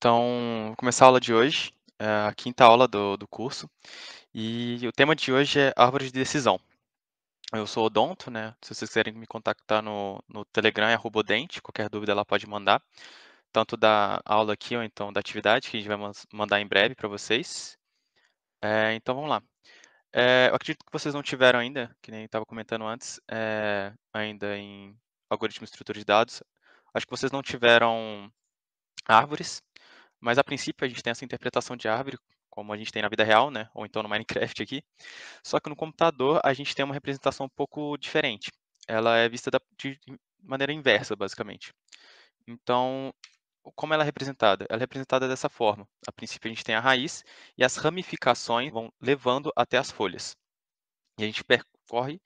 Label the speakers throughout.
Speaker 1: Então, vou começar a aula de hoje, a quinta aula do curso, e o tema de hoje é árvore de decisão. Eu sou odonto, né? Se vocês quiserem me contactar no Telegram, é @dente, qualquer dúvida ela pode mandar, tanto da aula aqui ou então da atividade, que a gente vai mandar em breve para vocês. Então vamos lá. Eu acredito que vocês não tiveram ainda, que nem estava comentando antes, ainda em algoritmo e estrutura de dados. Acho que vocês não tiveram árvores, mas a princípio a gente tem essa interpretação de árvore, como a gente tem na vida real, né, ou então no Minecraft aqui, só que no computador a gente tem uma representação um pouco diferente. Ela é vista de maneira inversa, basicamente. Então, como ela é representada? Ela é representada dessa forma. A princípio a gente tem a raiz e as ramificações vão levando até as folhas. E a gente percorre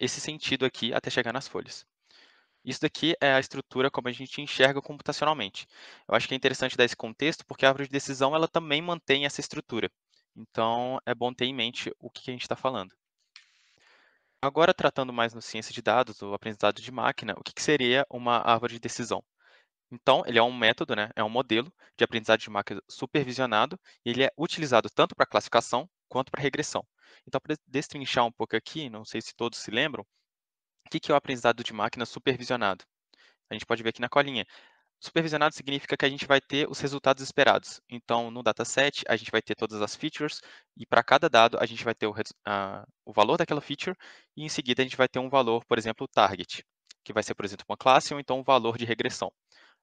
Speaker 1: esse sentido aqui até chegar nas folhas. Isso daqui é a estrutura como a gente enxerga computacionalmente. Eu acho que é interessante dar esse contexto, porque a árvore de decisão ela também mantém essa estrutura. Então, é bom ter em mente o que a gente está falando. Agora, tratando mais no ciência de dados, ou aprendizado de máquina, o que seria uma árvore de decisão? Então, ele é um método, né, é um modelo de aprendizado de máquina supervisionado, e ele é utilizado tanto para classificação quanto para regressão. Então, para destrinchar um pouco aqui, não sei se todos se lembram, o que é o aprendizado de máquina supervisionado? A gente pode ver aqui na colinha. Supervisionado significa que a gente vai ter os resultados esperados. Então, no dataset, a gente vai ter todas as features e para cada dado a gente vai ter o valor daquela feature e em seguida a gente vai ter um valor, por exemplo, o target, que vai ser, por exemplo, uma classe ou então um valor de regressão.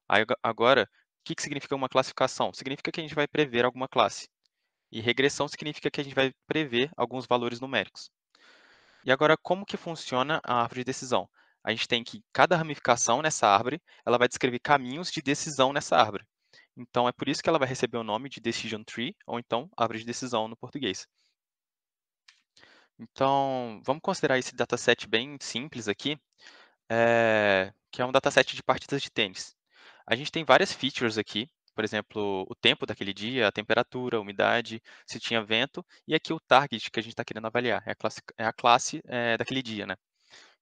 Speaker 1: Aí, agora, o que significa uma classificação? Significa que a gente vai prever alguma classe. E regressão significa que a gente vai prever alguns valores numéricos. E agora, como que funciona a árvore de decisão? A gente tem que cada ramificação nessa árvore, ela vai descrever caminhos de decisão nessa árvore. Então, é por isso que ela vai receber o nome de Decision Tree, ou então árvore de decisão no português. Então, vamos considerar esse dataset bem simples aqui, que é um dataset de partidas de tênis. A gente tem várias features aqui, por exemplo, o tempo daquele dia, a temperatura, a umidade, se tinha vento, e aqui o target que a gente está querendo avaliar, é a classe daquele dia, né?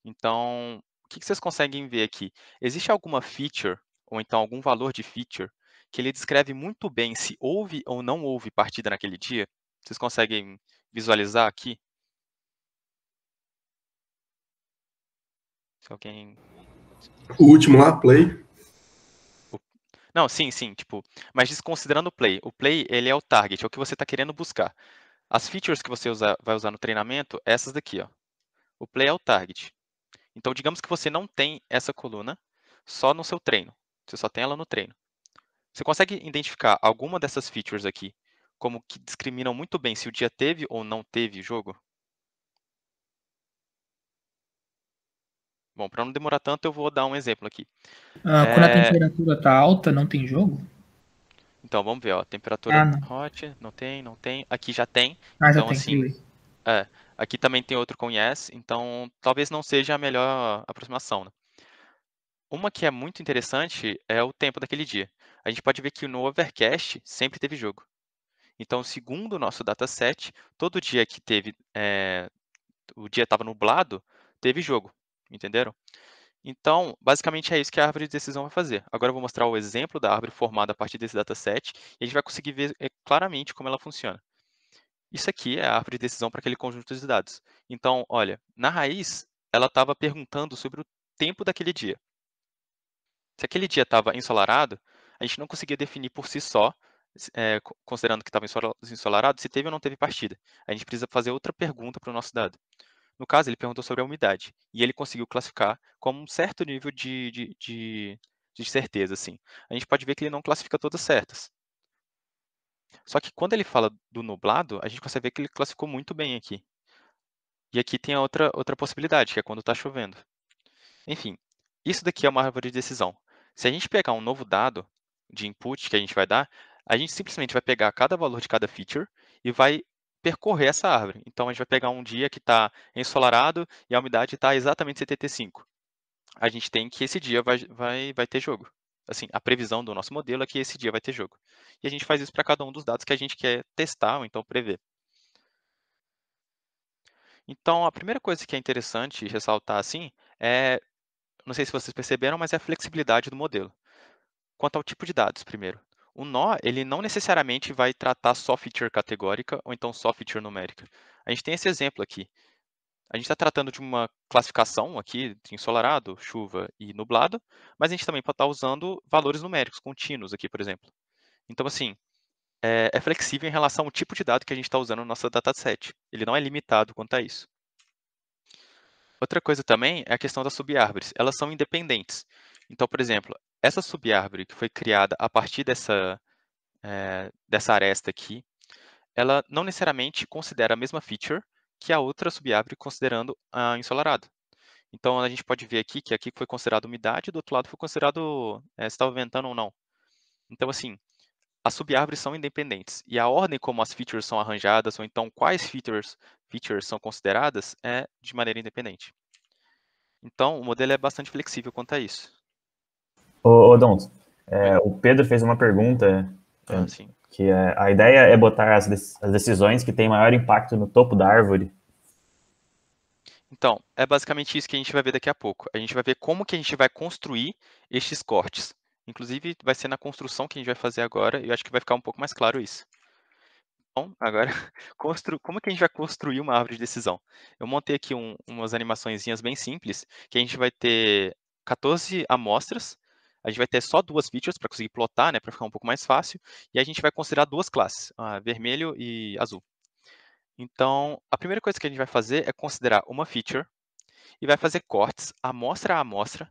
Speaker 1: Então, o que vocês conseguem ver aqui? Existe alguma feature, ou então algum valor de feature, que ele descreve muito bem se houve ou não houve partida naquele dia? Vocês conseguem visualizar aqui? Se alguém...
Speaker 2: O último lá, play.
Speaker 1: o- Não, sim, sim, tipo, mas desconsiderando o play, ele é o target, é o que você está querendo buscar. As features que você vai usar no treinamento, essas daqui, ó. O play é o target. Então, digamos que você não tem essa coluna só no seu treino. Você só tem ela no treino. Você consegue identificar alguma dessas features aqui como que discriminam muito bem se o dia teve ou não teve jogo? Bom, para não demorar tanto, eu vou dar um exemplo aqui.
Speaker 3: Quando a
Speaker 1: É,
Speaker 3: temperatura tá alta, não tem jogo?
Speaker 1: Então, vamos ver, ó, temperatura
Speaker 3: Ah, não.
Speaker 1: hot, não tem, não tem. Aqui já tem,
Speaker 3: Ah, já
Speaker 1: então
Speaker 3: tem,
Speaker 1: assim,
Speaker 3: beleza.
Speaker 1: é, aqui também tem outro com yes, então talvez não seja a melhor aproximação, né? Uma que é muito interessante é o tempo daquele dia. A gente pode ver que no Overcast sempre teve jogo. Então, segundo o nosso dataset, todo dia que teve, o dia estava nublado, teve jogo, entenderam? Então, basicamente é isso que a árvore de decisão vai fazer. Agora eu vou mostrar o exemplo da árvore formada a partir desse dataset e a gente vai conseguir ver claramente como ela funciona. Isso aqui é a árvore de decisão para aquele conjunto de dados. Então, olha, na raiz, ela estava perguntando sobre o tempo daquele dia. Se aquele dia estava ensolarado, a gente não conseguia definir por si só, considerando que estava ensolarado, se teve ou não teve partida. A gente precisa fazer outra pergunta para o nosso dado. No caso, ele perguntou sobre a umidade, e ele conseguiu classificar como um certo nível de certeza, assim. A gente pode ver que ele não classifica todas certas. Só que quando ele fala do nublado, a gente consegue ver que ele classificou muito bem aqui. E aqui tem a outra possibilidade, que é quando está chovendo. Enfim, isso daqui é uma árvore de decisão. Se a gente pegar um novo dado de input que a gente vai dar, a gente simplesmente vai pegar cada valor de cada feature e vai percorrer essa árvore. Então, a gente vai pegar um dia que está ensolarado e a umidade está exatamente 75. A gente tem que esse dia vai ter jogo. Assim, a previsão do nosso modelo é que esse dia vai ter jogo. E a gente faz isso para cada um dos dados que a gente quer testar ou então prever. Então, a primeira coisa que é interessante ressaltar assim é, não sei se vocês perceberam, mas é a flexibilidade do modelo. Quanto ao tipo de dados, primeiro. O nó, ele não necessariamente vai tratar só feature categórica ou então só feature numérica. A gente tem esse exemplo aqui. A gente está tratando de uma classificação aqui de ensolarado, chuva e nublado, mas a gente também pode estar usando valores numéricos contínuos aqui, por exemplo. Então, assim, é flexível em relação ao tipo de dado que a gente está usando no nosso dataset. Ele não é limitado quanto a isso. Outra coisa também é a questão das subárvores. Elas são independentes. Então, por exemplo, essa subárvore que foi criada a partir dessa aresta aqui, ela não necessariamente considera a mesma feature que a outra subárvore considerando a ensolarado. Então, a gente pode ver aqui que aqui foi considerado umidade, do outro lado foi considerado se estava ventando ou não. Então, assim, as subárvores são independentes. E a ordem como as features são arranjadas, ou então quais features são consideradas, é de maneira independente. Então, o modelo é bastante flexível quanto a isso.
Speaker 4: Ô Dons, o Pedro fez uma pergunta,
Speaker 1: Sim.
Speaker 4: que a ideia é botar as decisões que têm maior impacto no topo da árvore.
Speaker 1: Então, é basicamente isso que a gente vai ver daqui a pouco. A gente vai ver como que a gente vai construir estes cortes. Inclusive, vai ser na construção que a gente vai fazer agora, e eu acho que vai ficar um pouco mais claro isso. Bom, agora, como que a gente vai construir uma árvore de decisão? Eu montei aqui umas animaçõezinhas bem simples, que a gente vai ter 14 amostras, a gente vai ter só 2 features para conseguir plotar, né, para ficar um pouco mais fácil, e a gente vai considerar 2 classes, vermelho e azul. Então, a primeira coisa que a gente vai fazer é considerar uma feature e vai fazer cortes amostra a amostra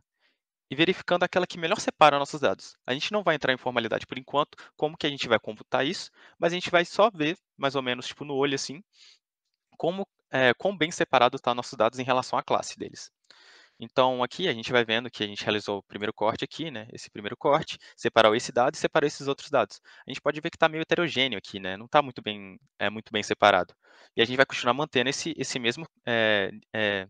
Speaker 1: e verificando aquela que melhor separa nossos dados. A gente não vai entrar em formalidade por enquanto, como que a gente vai computar isso, mas a gente vai só ver, mais ou menos, tipo no olho assim, quão bem separado estão nossos dados em relação à classe deles. Então, aqui a gente vai vendo que a gente realizou o primeiro corte aqui, né? Esse primeiro corte, separou esse dado e separou esses outros dados. A gente pode ver que está meio heterogêneo aqui, né? Não está muito bem separado. E a gente vai continuar mantendo esse mesmo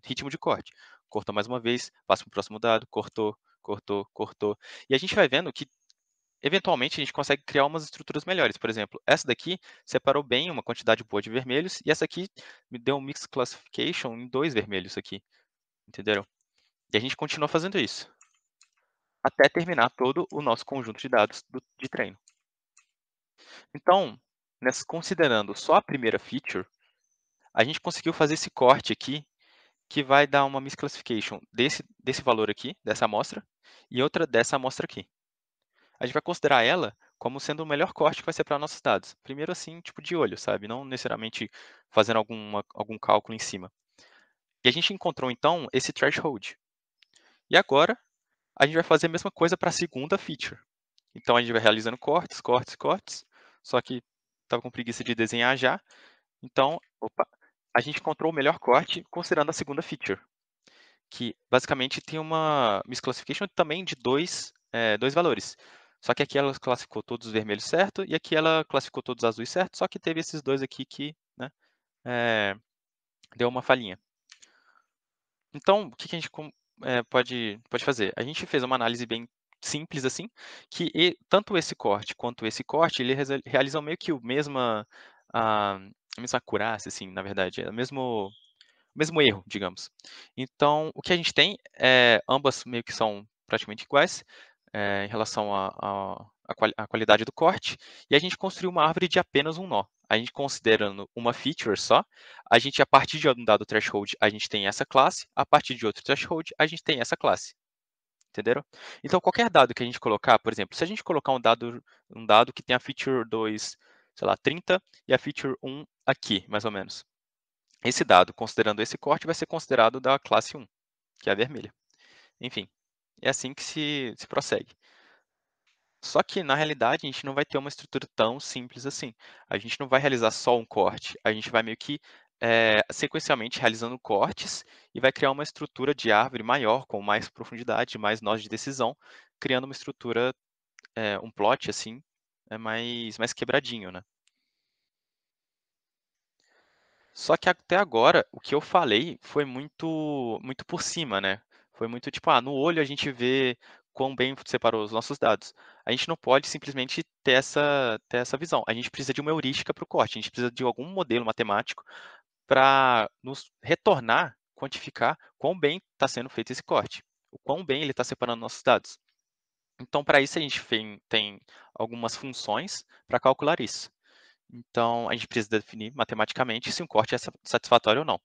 Speaker 1: ritmo de corte. Cortou mais uma vez, passa para o próximo dado, cortou, cortou, cortou. E a gente vai vendo que, eventualmente, a gente consegue criar umas estruturas melhores. Por exemplo, essa daqui separou bem uma quantidade boa de vermelhos, e essa aqui me deu um Mixed Classification em 2 vermelhos aqui. Entenderam? E a gente continua fazendo isso, até terminar todo o nosso conjunto de dados de treino. Então, considerando só a primeira feature, a gente conseguiu fazer esse corte aqui, que vai dar uma misclassification desse valor aqui, dessa amostra, e outra dessa amostra aqui. A gente vai considerar ela como sendo o melhor corte que vai ser para nossos dados. Primeiro assim, tipo de olho, sabe? Não necessariamente fazendo algum cálculo em cima. E a gente encontrou, então, esse threshold. E agora, a gente vai fazer a mesma coisa para a segunda feature. Então, a gente vai realizando cortes, cortes, cortes, só que estava com preguiça de desenhar já. Então, a gente encontrou o melhor corte considerando a segunda feature, que basicamente tem uma misclassification também de dois valores. Só que aqui ela classificou todos os vermelhos certo, e aqui ela classificou todos os azuis certo, só que teve esses dois aqui que deu uma falhinha. Então, o que a gente pode fazer? A gente fez uma análise bem simples assim, que tanto esse corte quanto esse corte, ele realizam meio que a mesma acurácia, assim, na verdade, é o mesmo erro, digamos. Então, o que a gente tem ambas meio que são praticamente iguais em relação à qualidade do corte, e a gente construiu uma árvore de apenas um nó. A gente considerando uma feature só, a gente, a partir de um dado threshold, a gente tem essa classe, a partir de outro threshold, a gente tem essa classe. Entenderam? Então, qualquer dado que a gente colocar, por exemplo, se a gente colocar um dado que tem a feature 2, sei lá, 30, e a feature 1 aqui, mais ou menos. Esse dado, considerando esse corte, vai ser considerado da classe 1, que é a vermelha. Enfim, é assim que se prossegue. Só que, na realidade, a gente não vai ter uma estrutura tão simples assim. A gente não vai realizar só um corte, a gente vai meio que sequencialmente realizando cortes e vai criar uma estrutura de árvore maior, com mais profundidade, mais nós de decisão, criando uma estrutura, um plot assim, mais quebradinho, né? Só que até agora, o que eu falei foi muito por cima, né? Foi muito tipo, no olho a gente vê quão bem separou os nossos dados. A gente não pode simplesmente ter essa visão. A gente precisa de uma heurística para o corte, a gente precisa de algum modelo matemático para nos retornar, quantificar quão bem está sendo feito esse corte, o quão bem ele está separando nossos dados. Então, para isso, a gente tem algumas funções para calcular isso. Então, a gente precisa definir matematicamente se um corte é satisfatório ou não.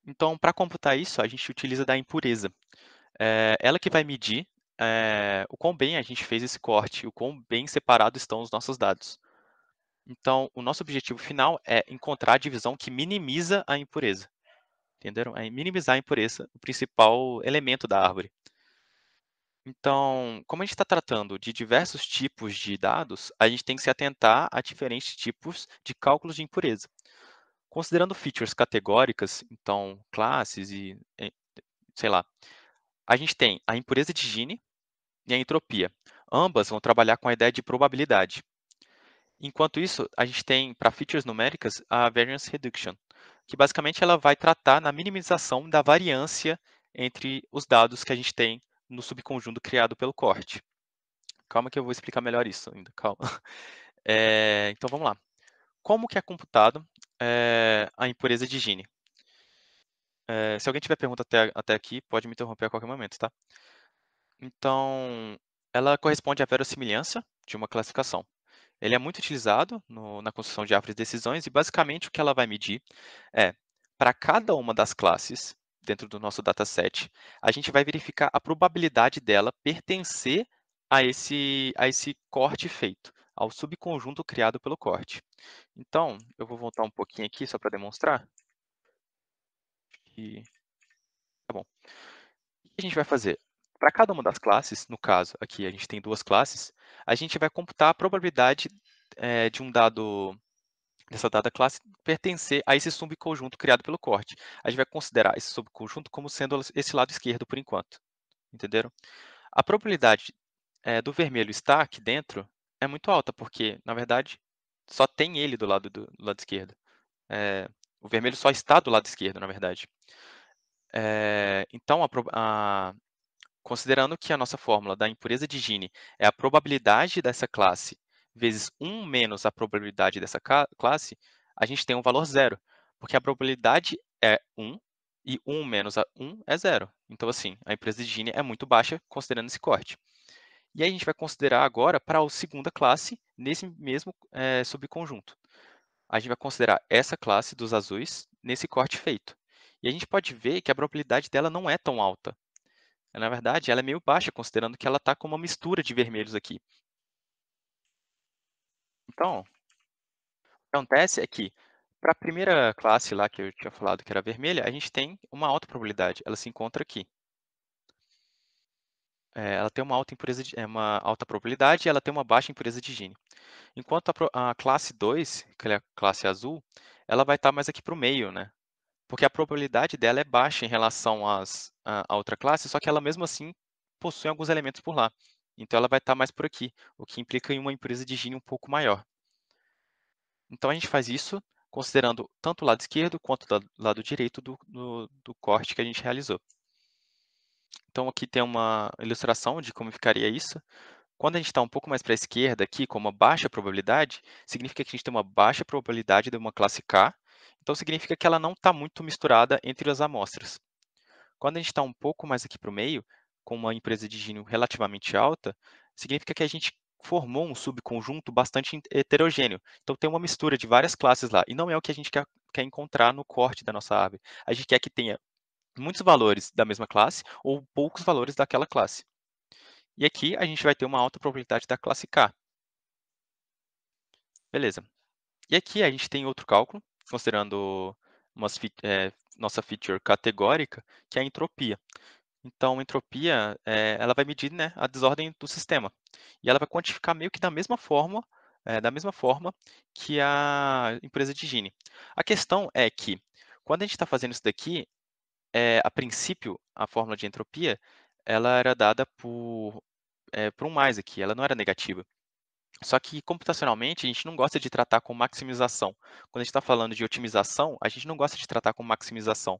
Speaker 1: Então, para computar isso, a gente utiliza da impureza. Ela que vai medir o quão bem a gente fez esse corte, o quão bem separados estão os nossos dados. Então, o nosso objetivo final é encontrar a divisão que minimiza a impureza. Entenderam? É minimizar a impureza, o principal elemento da árvore. Então, como a gente está tratando de diversos tipos de dados, a gente tem que se atentar a diferentes tipos de cálculos de impureza. Considerando features categóricas, então classes e, sei lá, a gente tem a impureza de Gini e a entropia. Ambas vão trabalhar com a ideia de probabilidade. Enquanto isso, a gente tem, para features numéricas, a variance reduction, que basicamente ela vai tratar na minimização da variância entre os dados que a gente tem no subconjunto criado pelo corte. Calma que eu vou explicar melhor isso ainda, calma. Então vamos lá. Como que é computado a impureza de Gini? Se alguém tiver pergunta até aqui, pode me interromper a qualquer momento, tá? Então, ela corresponde à verossimilhança de uma classificação. Ele é muito utilizado na construção de árvores de decisões e, basicamente, o que ela vai medir é, para cada uma das classes dentro do nosso dataset, a gente vai verificar a probabilidade dela pertencer a esse corte feito, ao subconjunto criado pelo corte. Então, eu vou voltar um pouquinho aqui só para demonstrar. Tá bom. O que a gente vai fazer? Para cada uma das classes, no caso, aqui a gente tem duas classes, a gente vai computar a probabilidade de dessa dada classe pertencer a esse subconjunto criado pelo corte. A gente vai considerar esse subconjunto como sendo esse lado esquerdo por enquanto. Entenderam? A probabilidade do vermelho estar aqui dentro é muito alta, porque, na verdade, só tem ele do lado esquerdo. O vermelho só está do lado esquerdo, na verdade. Então, considerando que a nossa fórmula da impureza de Gini é a probabilidade dessa classe vezes 1 menos a probabilidade dessa classe, a gente tem um valor zero, porque a probabilidade é 1 e 1 menos 1 é zero. Então, assim, a impureza de Gini é muito baixa considerando esse corte. E aí a gente vai considerar agora para a segunda classe, nesse mesmo subconjunto. A gente vai considerar essa classe dos azuis nesse corte feito. E a gente pode ver que a probabilidade dela não é tão alta. Na verdade, ela é meio baixa, considerando que ela está com uma mistura de vermelhos aqui. Então, o que acontece é que, para a primeira classe lá que eu tinha falado que era vermelha, a gente tem uma alta probabilidade. Ela se encontra aqui. Ela tem uma uma alta probabilidade e ela tem uma baixa impureza de Gini. Enquanto a classe 2, que é a classe azul, ela vai estar mais aqui para o meio, né? Porque a probabilidade dela é baixa em relação à outra classe, só que ela mesmo assim possui alguns elementos por lá. Então ela vai estar mais por aqui, o que implica em uma impureza de Gini um pouco maior. Então a gente faz isso considerando tanto o lado esquerdo quanto o lado direito do corte que a gente realizou. Então aqui tem uma ilustração de como ficaria isso. Quando a gente está um pouco mais para a esquerda aqui, com uma baixa probabilidade, significa que a gente tem uma baixa probabilidade de uma classe K, então significa que ela não está muito misturada entre as amostras. Quando a gente está um pouco mais aqui para o meio, com uma impureza de Gini relativamente alta, significa que a gente formou um subconjunto bastante heterogêneo. Então tem uma mistura de várias classes lá, e não é o que a gente quer encontrar no corte da nossa árvore. A gente quer que tenha muitos valores da mesma classe ou poucos valores daquela classe. E aqui a gente vai ter uma alta probabilidade da classe K. Beleza. E aqui a gente tem outro cálculo, considerando nossa feature categórica, que é a entropia. Então, a entropia, ela vai medir, né, a desordem do sistema. E ela vai quantificar meio que da mesma forma que a impureza de Gini. A questão é que, quando a gente está fazendo isso daqui, a princípio, a fórmula de entropia, ela era dada por um mais aqui, ela não era negativa. Só que, computacionalmente, a gente não gosta de tratar com maximização. Quando a gente está falando de otimização, a gente não gosta de tratar com maximização.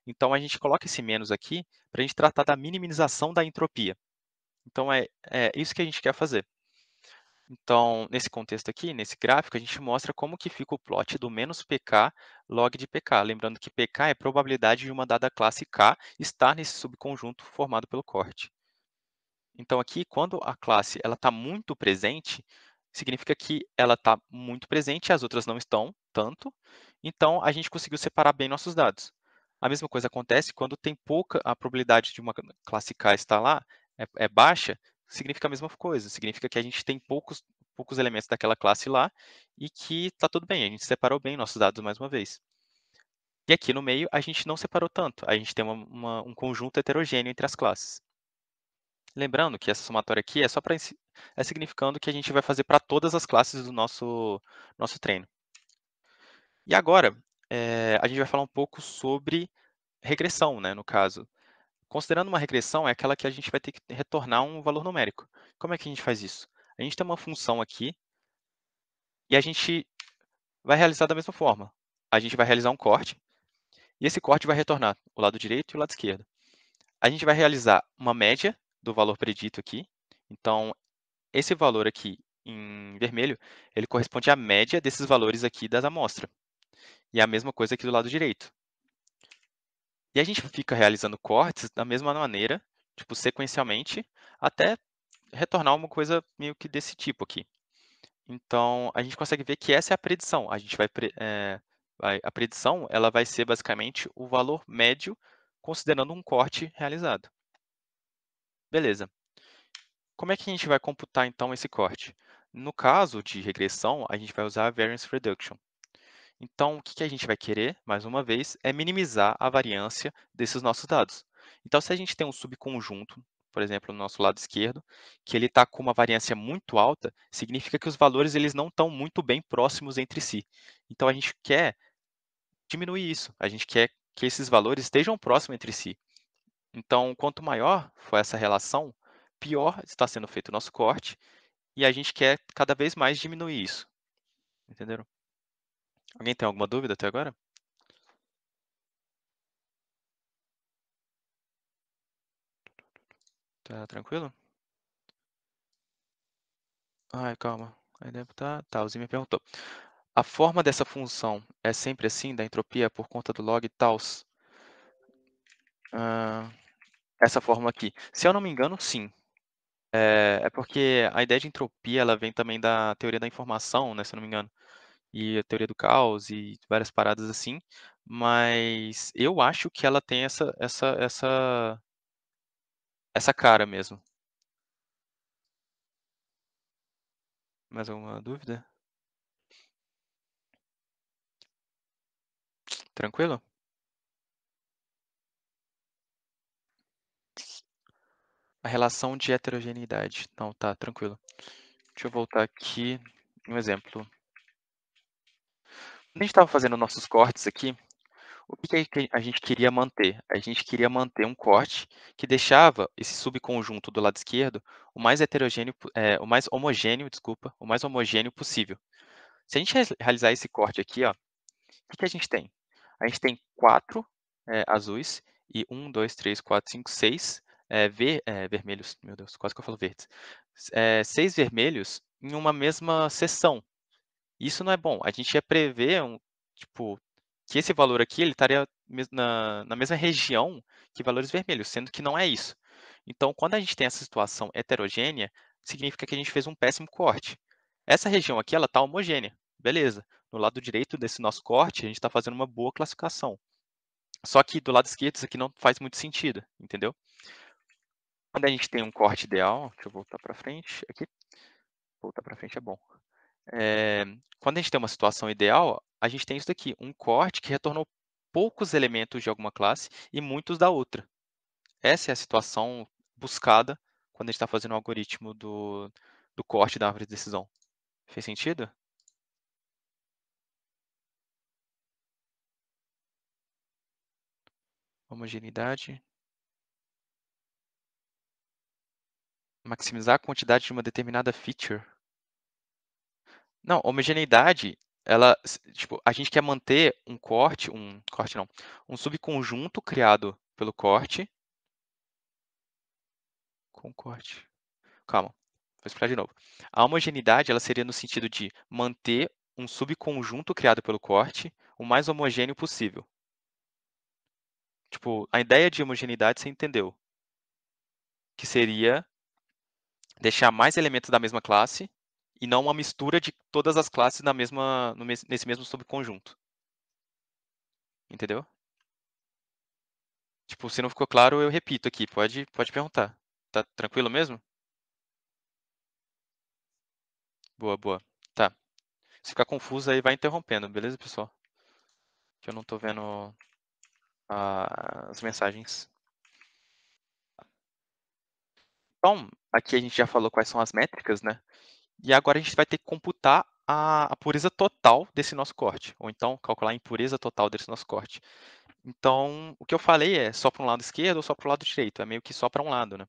Speaker 1: Então, a gente coloca esse menos aqui para a gente tratar da minimização da entropia. Então, é isso que a gente quer fazer. Então, nesse contexto aqui, nesse gráfico, a gente mostra como que fica o plot do menos pk log de pk. Lembrando que pk é a probabilidade de uma dada classe k estar nesse subconjunto formado pelo corte. Então aqui, quando a classe está muito presente, significa que ela está muito presente e as outras não estão tanto, então a gente conseguiu separar bem nossos dados. A mesma coisa acontece quando tem pouca, a probabilidade de uma classe K estar lá é baixa, significa a mesma coisa, significa que a gente tem poucos elementos daquela classe lá e que está tudo bem, a gente separou bem nossos dados mais uma vez. E aqui no meio a gente não separou tanto, a gente tem um conjunto heterogêneo entre as classes. Lembrando que essa somatória aqui é só para significando que a gente vai fazer para todas as classes do nosso treino. E agora, a gente vai falar um pouco sobre regressão, né, no caso. Considerando uma regressão, é aquela que a gente vai ter que retornar um valor numérico. Como é que a gente faz isso? A gente tem uma função aqui e a gente vai realizar da mesma forma. A gente vai realizar um corte e esse corte vai retornar o lado direito e o lado esquerdo. A gente vai realizar uma média do valor predito aqui. Então, esse valor aqui em vermelho, ele corresponde à média desses valores aqui das amostras. E é a mesma coisa aqui do lado direito. E a gente fica realizando cortes da mesma maneira, tipo sequencialmente, até retornar uma coisa meio que desse tipo aqui. Então, a gente consegue ver que essa é a predição. A predição ela vai ser basicamente o valor médio considerando um corte realizado. Beleza. Como é que a gente vai computar, então, esse corte? No caso de regressão, a gente vai usar a Variance Reduction. Então, o que a gente vai querer, mais uma vez, é minimizar a variância desses nossos dados. Então, se a gente tem um subconjunto, por exemplo, no nosso lado esquerdo, que ele está com uma variância muito alta, significa que os valores eles não estão muito bem próximos entre si. Então, a gente quer diminuir isso, a gente quer que esses valores estejam próximos entre si. Então, quanto maior for essa relação, pior está sendo feito o nosso corte, e a gente quer cada vez mais diminuir isso. Entenderam? Alguém tem alguma dúvida até agora? Tá tranquilo? Ai, calma. Aí deve estar. Tá, o Zimmer perguntou. A forma dessa função é sempre assim, da entropia por conta do log tals? Ah, essa forma aqui. Se eu não me engano, sim. É porque a ideia de entropia ela vem também da teoria da informação, né, se eu não me engano, e a teoria do caos e várias paradas assim. Mas eu acho que ela tem essa cara mesmo. Mais alguma dúvida? Tranquilo? A relação de heterogeneidade. Não, tá, tranquilo. Deixa eu voltar aqui. Um exemplo. Quando a gente estava fazendo nossos cortes aqui, o que a gente queria manter? A gente queria manter um corte que deixava esse subconjunto do lado esquerdo o mais heterogêneo, o mais homogêneo, desculpa, o mais homogêneo possível. Se a gente realizar esse corte aqui, ó, o que a gente tem? A gente tem 4 azuis e 1, 2, 3, 4, 5, 6 vermelhos. Meu Deus, quase que eu falo verdes. 6 vermelhos em uma mesma seção. Isso não é bom. A gente ia prever tipo, que esse valor aqui ele estaria na mesma região que valores vermelhos, sendo que não é isso. Então, quando a gente tem essa situação heterogênea, significa que a gente fez um péssimo corte. Essa região aqui ela está homogênea, beleza. No lado direito desse nosso corte, a gente está fazendo uma boa classificação. Só que do lado esquerdo isso aqui não faz muito sentido, entendeu? Quando a gente tem um corte ideal, deixa eu voltar para frente aqui. Voltar para frente é bom. Quando a gente tem uma situação ideal, a gente tem isso daqui, um corte que retornou poucos elementos de alguma classe e muitos da outra. Essa é a situação buscada quando a gente está fazendo o algoritmo do corte da árvore de decisão. Fez sentido? Homogeneidade. Maximizar a quantidade de uma determinada feature. Não, homogeneidade, tipo, a gente quer manter um corte não, um subconjunto criado pelo corte com corte. Calma, vou explicar de novo. A homogeneidade, ela seria no sentido de manter um subconjunto criado pelo corte o mais homogêneo possível. Tipo, a ideia de homogeneidade você entendeu, que seria deixar mais elementos da mesma classe e não uma mistura de todas as classes nesse mesmo subconjunto. Entendeu? Tipo, se não ficou claro, eu repito aqui. Pode perguntar. Tá tranquilo mesmo? Boa, boa. Tá. Se ficar confuso aí, vai interrompendo, beleza, pessoal? Que eu não tô vendo as mensagens. Então, aqui a gente já falou quais são as métricas, né? E agora a gente vai ter que computar a pureza total desse nosso corte, ou então calcular a impureza total desse nosso corte. Então, o que eu falei é só para um lado esquerdo ou só para o lado direito, é meio que só para um lado, né?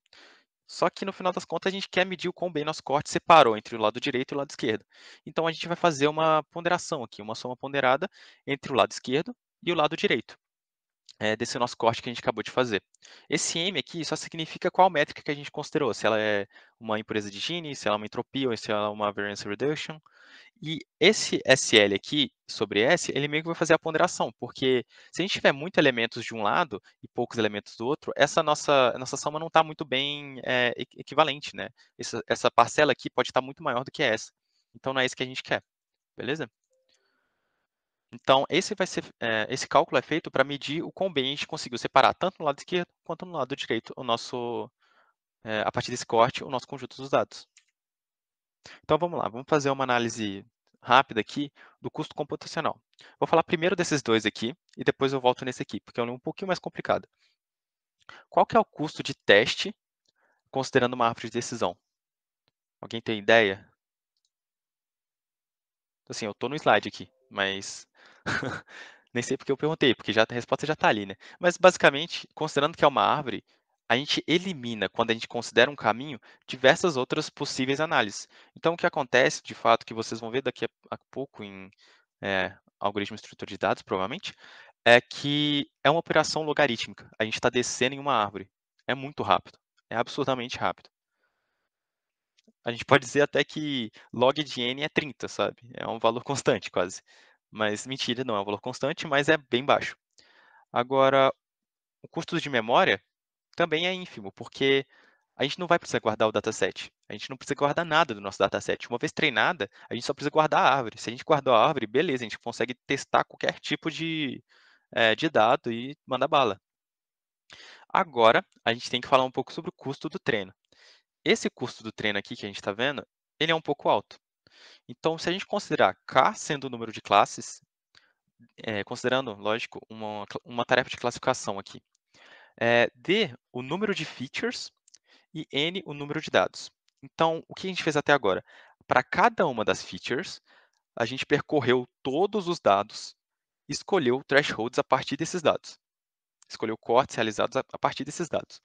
Speaker 1: Só que no final das contas a gente quer medir o quão bem nosso corte separou entre o lado direito e o lado esquerdo. Então a gente vai fazer uma ponderação aqui, uma soma ponderada entre o lado esquerdo e o lado direito. Desse nosso corte que a gente acabou de fazer. Esse M aqui só significa qual métrica que a gente considerou, se ela é uma impureza de Gini, se ela é uma entropia ou se ela é uma variance reduction. E esse SL aqui sobre S, ele meio que vai fazer a ponderação, porque se a gente tiver muitos elementos de um lado e poucos elementos do outro, essa nossa soma não está muito bem equivalente, né? Essa parcela aqui pode estar muito maior do que essa. Então não é isso que a gente quer, beleza? Então, esse cálculo é feito para medir o quão bem a gente conseguiu separar, tanto no lado esquerdo quanto no lado direito, a partir desse corte, o nosso conjunto dos dados. Então, vamos lá, vamos fazer uma análise rápida aqui do custo computacional. Vou falar primeiro desses dois aqui, e depois eu volto nesse aqui, porque é um pouquinho mais complicado. Qual que é o custo de teste, considerando uma árvore de decisão? Alguém tem ideia? Assim, eu estou no slide aqui, mas nem sei porque eu perguntei, porque a resposta já está ali, né? Mas basicamente, considerando que é uma árvore, a gente elimina, quando a gente considera um caminho, diversas outras possíveis análises. Então, o que acontece, de fato, que vocês vão ver daqui a pouco em algoritmo de estrutura de dados, provavelmente, é que é uma operação logarítmica. A gente está descendo em uma árvore. É muito rápido. É absurdamente rápido. A gente pode dizer até que log de n é 30, sabe? É um valor constante, quase. Mas mentira, não é um valor constante, mas é bem baixo. Agora, o custo de memória também é ínfimo, porque a gente não vai precisar guardar o dataset. A gente não precisa guardar nada do nosso dataset. Uma vez treinada, a gente só precisa guardar a árvore. Se a gente guardou a árvore, beleza, a gente consegue testar qualquer tipo de dado e mandar bala. Agora, a gente tem que falar um pouco sobre o custo do treino. Esse custo do treino aqui que a gente está vendo, ele é um pouco alto. Então, se a gente considerar K sendo o número de classes, considerando, lógico, uma tarefa de classificação aqui, D o número de features e N o número de dados. Então, o que a gente fez até agora? Para cada uma das features, a gente percorreu todos os dados e escolheu thresholds a partir desses dados. Escolheu cortes realizados a partir desses dados.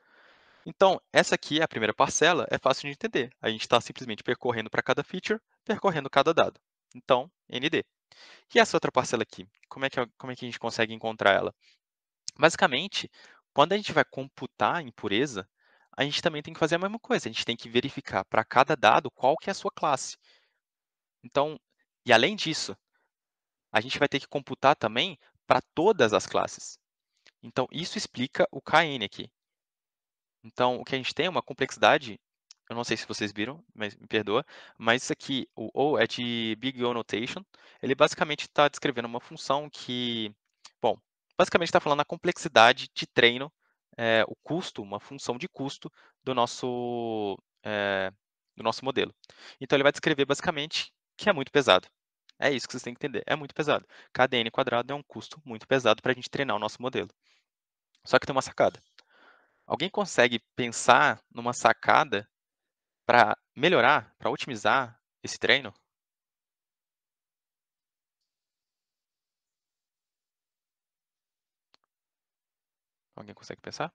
Speaker 1: Então, essa aqui, a primeira parcela, é fácil de entender. A gente está simplesmente percorrendo para cada feature, percorrendo cada dado. Então, ND. E essa outra parcela aqui? Como é que a gente consegue encontrar ela? Basicamente, quando a gente vai computar a impureza, a gente também tem que fazer a mesma coisa. A gente tem que verificar para cada dado qual que é a sua classe. Então, e além disso, a gente vai ter que computar também para todas as classes. Então, isso explica o KN aqui. Então, o que a gente tem é uma complexidade, eu não sei se vocês viram, mas me perdoa, mas isso aqui, o O é de Big O Notation. Ele basicamente está descrevendo uma função que, bom, basicamente está falando a complexidade de treino, o custo, uma função de custo do nosso modelo. Então, ele vai descrever basicamente que é muito pesado. É isso que vocês têm que entender, é muito pesado. Cada n quadrado é um custo muito pesado para a gente treinar o nosso modelo. Só que tem uma sacada. Alguém consegue pensar numa sacada para melhorar, para otimizar esse treino? Alguém consegue pensar?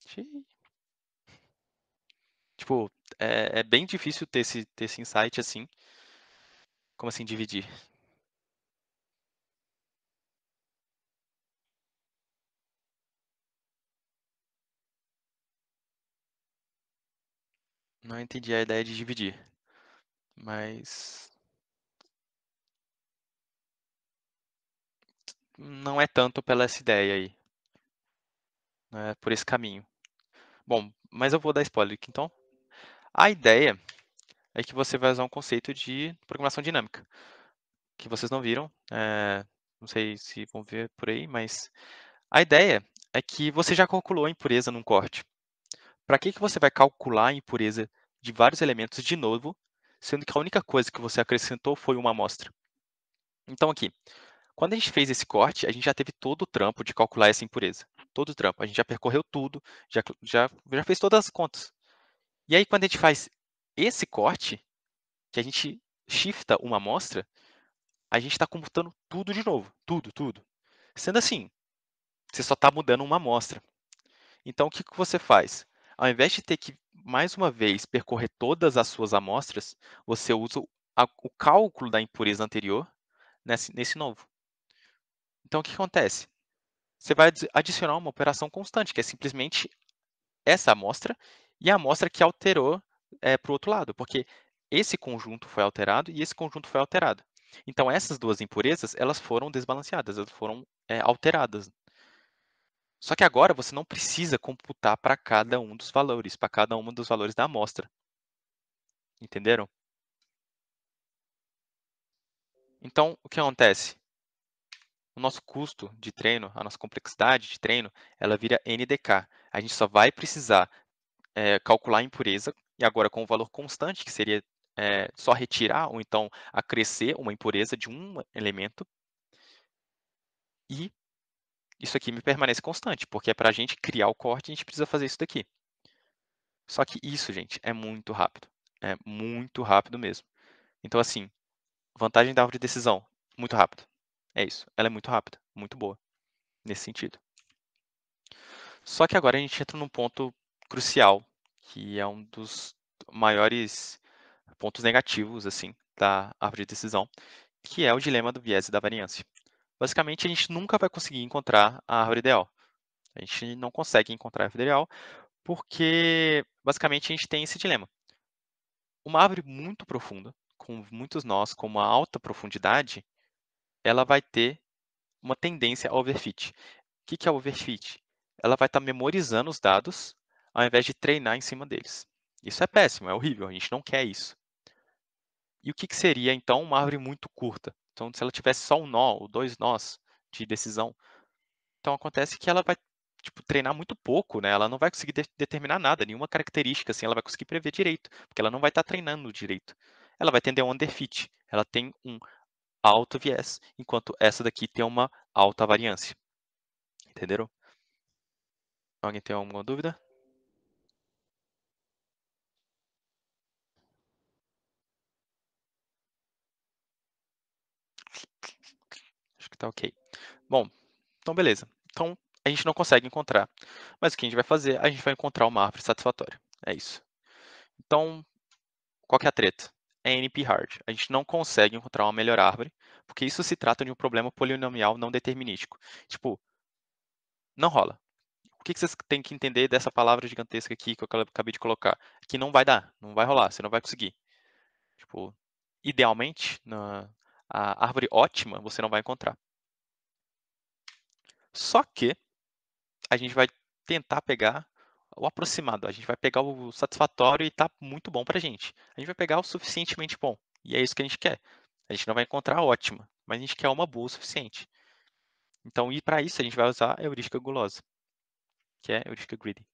Speaker 1: Xiii. Tipo, é bem difícil ter esse insight assim. Como assim dividir? Não entendi a ideia de dividir. Mas não é tanto pela essa ideia aí. Não é por esse caminho. Bom, mas eu vou dar spoiler aqui, então. A ideia é que você vai usar um conceito de programação dinâmica, que vocês não viram, não sei se vão ver por aí, mas a ideia é que você já calculou a impureza num corte. Para que você vai calcular a impureza de vários elementos de novo, sendo que a única coisa que você acrescentou foi uma amostra? Então aqui, quando a gente fez esse corte, a gente já teve todo o trampo de calcular essa impureza. Todo o trampo. A gente já percorreu tudo, já fez todas as contas. E aí, quando a gente faz esse corte, que a gente shifta uma amostra, a gente está computando tudo de novo. Tudo, tudo. Sendo assim, você só está mudando uma amostra. Então, o que você faz? Ao invés de ter que, mais uma vez, percorrer todas as suas amostras, você usa o cálculo da impureza anterior nesse novo. Então, o que acontece? Você vai adicionar uma operação constante, que é simplesmente essa amostra e a amostra que alterou para o outro lado, porque esse conjunto foi alterado e esse conjunto foi alterado. Então, essas duas impurezas, elas foram desbalanceadas, elas foram alteradas. Só que agora você não precisa computar para cada um dos valores, para cada um dos valores da amostra. Entenderam? Então, o que acontece? O nosso custo de treino, a nossa complexidade de treino, ela vira NDK. A gente só vai precisar calcular a impureza, e agora com um valor constante, que seria só retirar ou então acrescer uma impureza de um elemento, e isso aqui me permanece constante, porque para a gente criar o corte, a gente precisa fazer isso daqui. Só que isso, gente, é muito rápido. É muito rápido mesmo. Então, assim, vantagem da árvore de decisão, muito rápido. É isso, ela é muito rápida, muito boa, nesse sentido. Só que agora a gente entra num ponto crucial, que é um dos maiores pontos negativos, assim, da árvore de decisão, que é o dilema do viés e da variância. Basicamente, a gente nunca vai conseguir encontrar a árvore ideal. A gente não consegue encontrar a árvore ideal porque, basicamente, a gente tem esse dilema. Uma árvore muito profunda, com muitos nós, com uma alta profundidade, ela vai ter uma tendência a overfit. O que é overfit? Ela vai estar memorizando os dados ao invés de treinar em cima deles. Isso é péssimo, é horrível, a gente não quer isso. E o que seria, então, uma árvore muito curta? Então, se ela tivesse só um nó ou dois nós de decisão, então acontece que ela vai treinar muito pouco, né? Ela não vai conseguir determinar nada, nenhuma característica assim, ela vai conseguir prever direito, porque ela não vai estar treinando direito. Ela vai tender a um underfit, ela tem um alto viés, enquanto essa daqui tem uma alta variância. Entenderam? Alguém tem alguma dúvida? Acho que tá ok. Bom, então beleza. Então a gente não consegue encontrar. Mas o que a gente vai fazer? A gente vai encontrar uma árvore satisfatória. É isso. Então, qual que é a treta? É NP-hard. A gente não consegue encontrar uma melhor árvore, porque isso se trata de um problema polinomial não determinístico. Tipo, não rola. O que vocês têm que entender dessa palavra gigantesca aqui que eu acabei de colocar? Que não vai dar, não vai rolar, você não vai conseguir. Tipo, idealmente, a árvore ótima você não vai encontrar. Só que a gente vai tentar pegar o aproximado, a gente vai pegar o satisfatório e está muito bom para a gente. A gente vai pegar o suficientemente bom, e é isso que a gente quer. A gente não vai encontrar a ótima, mas a gente quer uma boa o suficiente. Então, e para isso, a gente vai usar a heurística gulosa, que é a heurística greedy.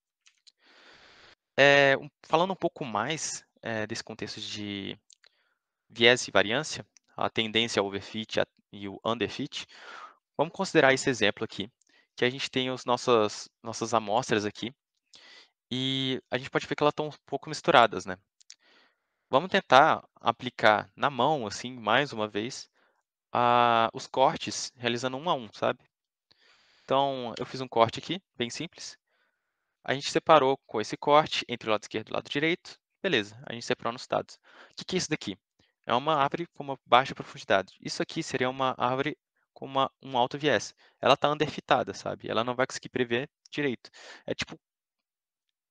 Speaker 1: Falando um pouco mais desse contexto de viés e variância, a tendência ao overfit e o underfit, vamos considerar esse exemplo aqui, que a gente tem as nossas amostras aqui, e a gente pode ver que elas estão um pouco misturadas, né? Vamos tentar aplicar na mão, assim, mais uma vez, os cortes, realizando um a um, sabe? Então, eu fiz um corte aqui, bem simples. A gente separou com esse corte entre o lado esquerdo e o lado direito. Beleza, a gente separou nos dados. O que é isso daqui? É uma árvore com uma baixa profundidade. Isso aqui seria uma árvore com um alto viés. Ela está underfitada, sabe? Ela não vai conseguir prever direito. É tipo,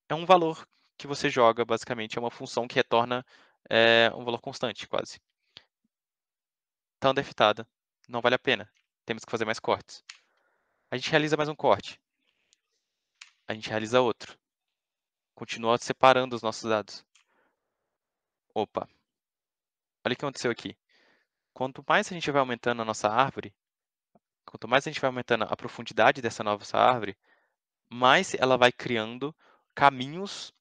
Speaker 1: é um valor que você joga, basicamente, é uma função que retorna um valor constante, quase. Está underfitada, não vale a pena. Temos que fazer mais cortes. A gente realiza mais um corte. A gente realiza outro. continua separando os nossos dados. Opa, olha o que aconteceu aqui. Quanto mais a gente vai aumentando a nossa árvore, quanto mais a gente vai aumentando a profundidade dessa nossa árvore, mais ela vai criando caminhos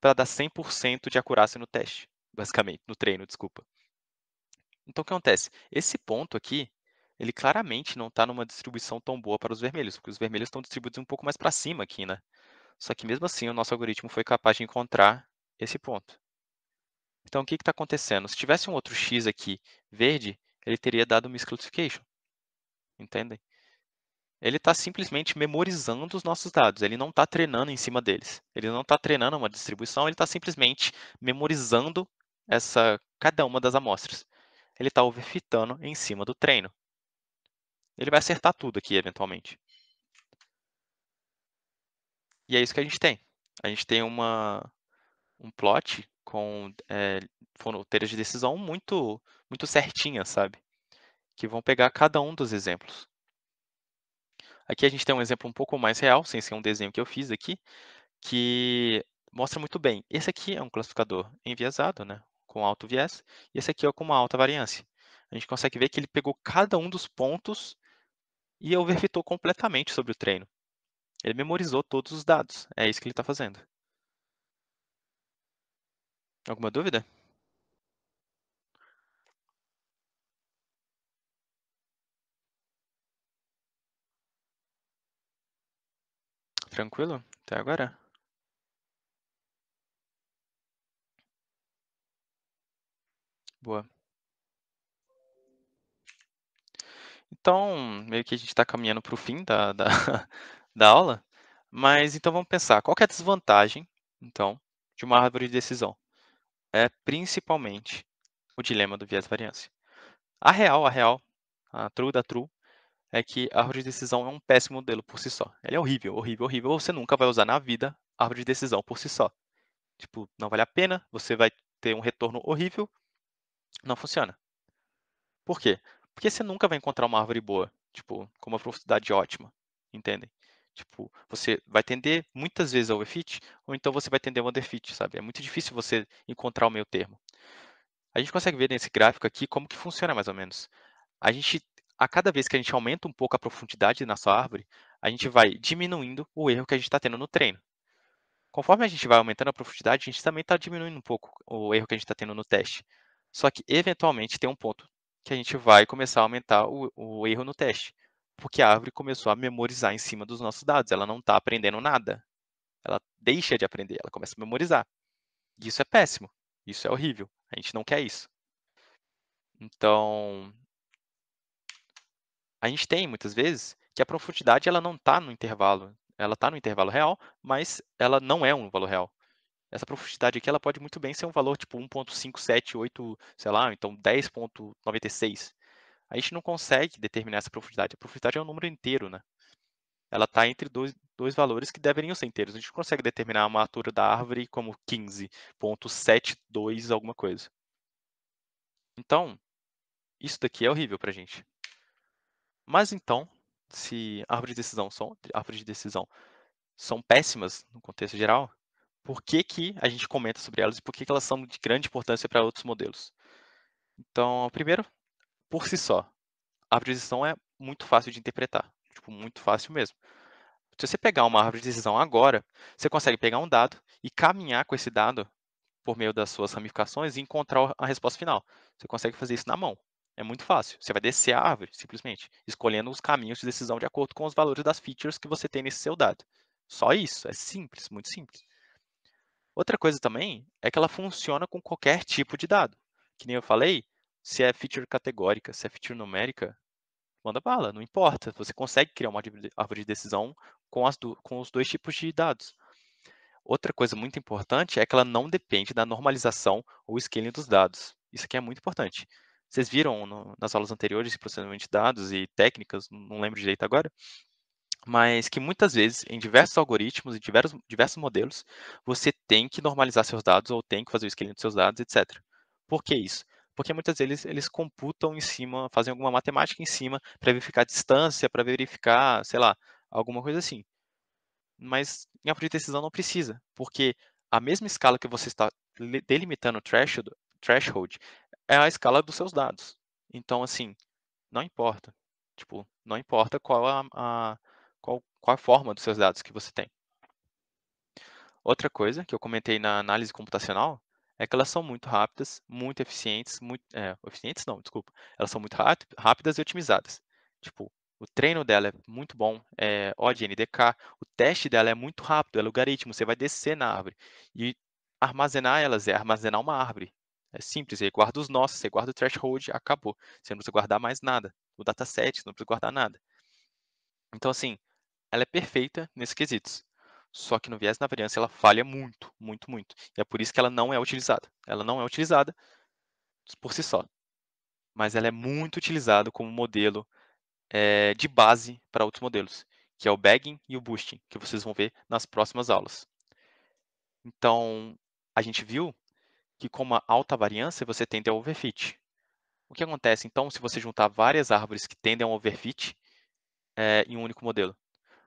Speaker 1: para dar 100% de acurácia no teste, basicamente, no treino, desculpa. Então, o que acontece? Esse ponto aqui, ele claramente não está numa distribuição tão boa para os vermelhos, porque os vermelhos estão distribuídos um pouco mais para cima aqui, né? Só que mesmo assim, o nosso algoritmo foi capaz de encontrar esse ponto. Então, o que está acontecendo? Se tivesse um outro x aqui verde, ele teria dado misclassification. Entendem? Ele está simplesmente memorizando os nossos dados, ele não está treinando em cima deles. Ele não está treinando uma distribuição, ele está simplesmente memorizando cada uma das amostras. Ele está overfitando em cima do treino. Ele vai acertar tudo aqui, eventualmente. E é isso que a gente tem. A gente tem um plot com fronteiras de decisão muito, muito certinhas, sabe? Que vão pegar cada um dos exemplos. Aqui a gente tem um exemplo um pouco mais real, sem ser um desenho que eu fiz aqui, que mostra muito bem. Esse aqui é um classificador enviesado, né, com alto viés, e esse aqui é com uma alta variância. A gente consegue ver que ele pegou cada um dos pontos e overfitou completamente sobre o treino. Ele memorizou todos os dados. É isso que ele está fazendo. Alguma dúvida? Tranquilo? Até agora? Boa. Então, meio que a gente está caminhando para o fim da aula, mas então vamos pensar, qual que é a desvantagem, então, de uma árvore de decisão? É principalmente o dilema do viés variância. A real, a true da true, é que a árvore de decisão é um péssimo modelo por si só. Ele é horrível, horrível, horrível. Você nunca vai usar na vida a árvore de decisão por si só. Tipo, não vale a pena, você vai ter um retorno horrível, não funciona. Por quê? Porque você nunca vai encontrar uma árvore boa, tipo, com uma profundidade ótima, entendem? Tipo, você vai tender muitas vezes ao overfit, ou então você vai tender ao underfit, sabe? É muito difícil você encontrar o meio termo. A gente consegue ver nesse gráfico aqui como que funciona mais ou menos. A cada vez que a gente aumenta um pouco a profundidade na sua árvore, a gente vai diminuindo o erro que a gente está tendo no treino. Conforme a gente vai aumentando a profundidade, a gente também está diminuindo um pouco o erro que a gente está tendo no teste. Só que, eventualmente, tem um ponto que a gente vai começar a aumentar o erro no teste, porque a árvore começou a memorizar em cima dos nossos dados, ela não está aprendendo nada. Ela deixa de aprender, ela começa a memorizar. E isso é péssimo, isso é horrível, a gente não quer isso. Então, a gente tem muitas vezes que a profundidade ela não está no intervalo, ela está no intervalo real, mas ela não é um valor real. Essa profundidade aqui ela pode muito bem ser um valor tipo 1.578, sei lá, então 10.96. A gente não consegue determinar essa profundidade. A profundidade é um número inteiro, né? Ela está entre dois valores que deveriam ser inteiros. A gente não consegue determinar uma altura da árvore como 15.72 alguma coisa. Então, isso daqui é horrível para a gente. Mas então, se árvores de decisão são péssimas no contexto geral, por que que a gente comenta sobre elas e por que que elas são de grande importância para outros modelos? Então, primeiro, por si só, a árvore de decisão é muito fácil de interpretar, tipo, muito fácil mesmo. Se você pegar uma árvore de decisão agora, você consegue pegar um dado e caminhar com esse dado por meio das suas ramificações e encontrar a resposta final. Você consegue fazer isso na mão. É muito fácil. Você vai descer a árvore, simplesmente, escolhendo os caminhos de decisão de acordo com os valores das features que você tem nesse seu dado. Só isso. É simples, muito simples. Outra coisa também é que ela funciona com qualquer tipo de dado. Que nem eu falei, se é feature categórica, se é feature numérica, manda bala, não importa. Você consegue criar uma árvore de decisão com os dois tipos de dados. Outra coisa muito importante é que ela não depende da normalização ou scaling dos dados. Isso aqui é muito importante. Vocês viram nas aulas anteriores de processamento de dados e técnicas, não lembro direito agora, mas que muitas vezes, em diversos algoritmos, em diversos modelos, você tem que normalizar seus dados ou tem que fazer o scaling dos seus dados, etc. Por que isso? Porque muitas vezes eles computam em cima, fazem alguma matemática em cima para verificar a distância, para verificar, sei lá, alguma coisa assim. mas em árvore de decisão não precisa, porque a mesma escala que você está delimitando o threshold é a escala dos seus dados. Então, assim, não importa. Tipo, não importa qual a forma dos seus dados que você tem. Outra coisa que eu comentei na análise computacional é que elas são muito rápidas, muito eficientes, eficientes não, desculpa. Elas são muito rápidas e otimizadas. Tipo, o treino dela é muito bom, é ODNDK, o teste dela é muito rápido, é logaritmo, você vai descer na árvore. E armazenar elas é armazenar uma árvore. É simples, você guarda os nós, você guarda o threshold, acabou. Você não precisa guardar mais nada. O dataset, você não precisa guardar nada. Então, assim, ela é perfeita nesses quesitos. Só que no viés na variância ela falha muito, muito, muito. E é por isso que ela não é utilizada. Ela não é utilizada por si só. Mas ela é muito utilizada como modelo de base para outros modelos, que é o bagging e o boosting, que vocês vão ver nas próximas aulas. Então, a gente viu que com uma alta variância você tende a overfit. O que acontece, então, se você juntar várias árvores que tendem a overfit em um único modelo?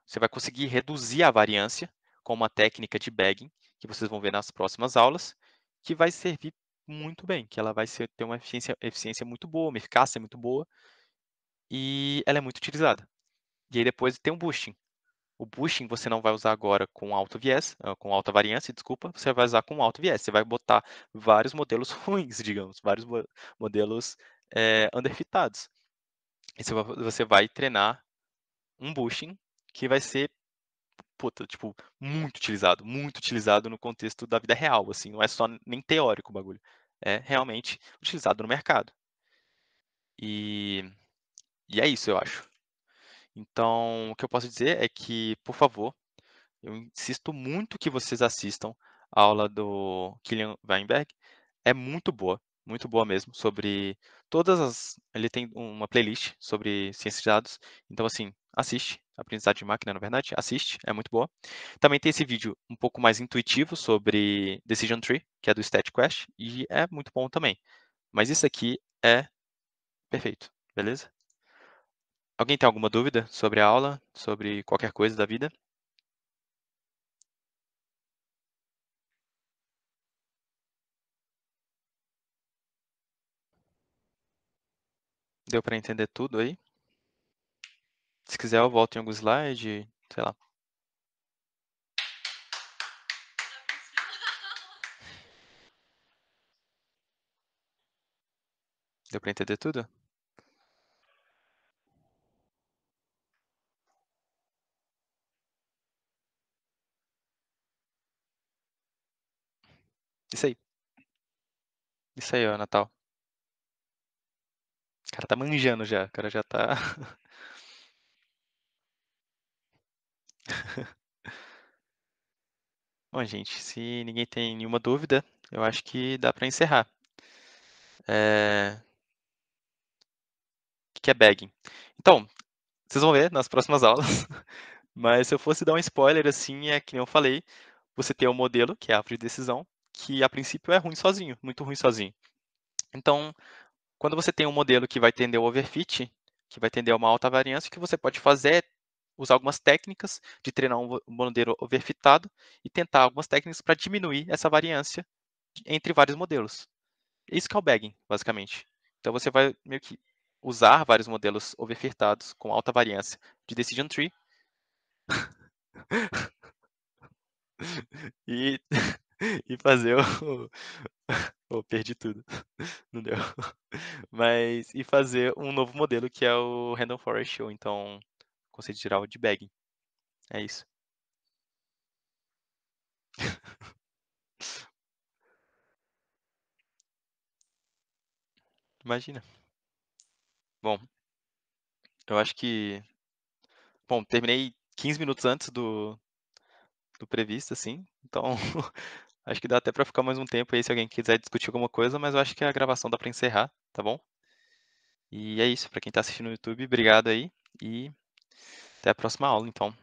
Speaker 1: Você vai conseguir reduzir a variância com uma técnica de bagging, que vocês vão ver nas próximas aulas, que vai servir muito bem, que ela vai ter uma eficiência muito boa, uma eficácia muito boa, e ela é muito utilizada. E aí depois tem um boosting. O boosting você não vai usar agora com alto viés, com alta variância, desculpa, você vai usar com alto viés. Você vai botar vários modelos ruins, digamos, vários modelos underfitados. E você vai treinar um boosting que vai ser tipo, muito utilizado no contexto da vida real, assim, não é só nem teórico o bagulho, é realmente utilizado no mercado. E é isso, eu acho. Então, o que eu posso dizer é que, por favor, eu insisto muito que vocês assistam a aula do Kilian Weinberg, é muito boa mesmo, sobre ele tem uma playlist sobre ciência de dados, então assim, assiste, aprendizagem de máquina, na verdade, assiste, é muito boa. Também tem esse vídeo um pouco mais intuitivo sobre Decision Tree, que é do StatQuest, e é muito bom também. Mas isso aqui é perfeito, beleza? Alguém tem alguma dúvida sobre a aula, sobre qualquer coisa da vida? Deu para entender tudo aí? Se quiser, eu volto em algum slide, sei lá. Deu para entender tudo? Isso aí. Isso aí, ó, Natal. O cara tá manjando já. O cara já tá. Bom, gente, se ninguém tem nenhuma dúvida, eu acho que dá para encerrar. O que é bagging? Então, vocês vão ver nas próximas aulas. Mas se eu fosse dar um spoiler, assim, é que nem eu falei, você tem um modelo, que é a árvore de decisão, que a princípio é ruim sozinho, muito ruim sozinho. Então, quando você tem um modelo que vai tender ao overfit, que vai tender a uma alta variância, o que você pode fazer é usar algumas técnicas de treinar um modelo overfitado e tentar algumas técnicas para diminuir essa variância entre vários modelos. Isso que é o bagging, basicamente. Então você vai meio que usar vários modelos overfitados com alta variância de decision tree e, e fazer o... Oh, perdi tudo. Não deu. Mas e fazer um novo modelo que é o Random Forest, ou então conceito geral de bagging. É isso. Imagina. Bom, eu acho que... Bom, terminei 15 minutos antes do previsto, assim. Então, acho que dá até para ficar mais um tempo aí se alguém quiser discutir alguma coisa, mas eu acho que a gravação dá para encerrar, tá bom? E é isso. Para quem está assistindo no YouTube, obrigado aí. E até a próxima aula, então.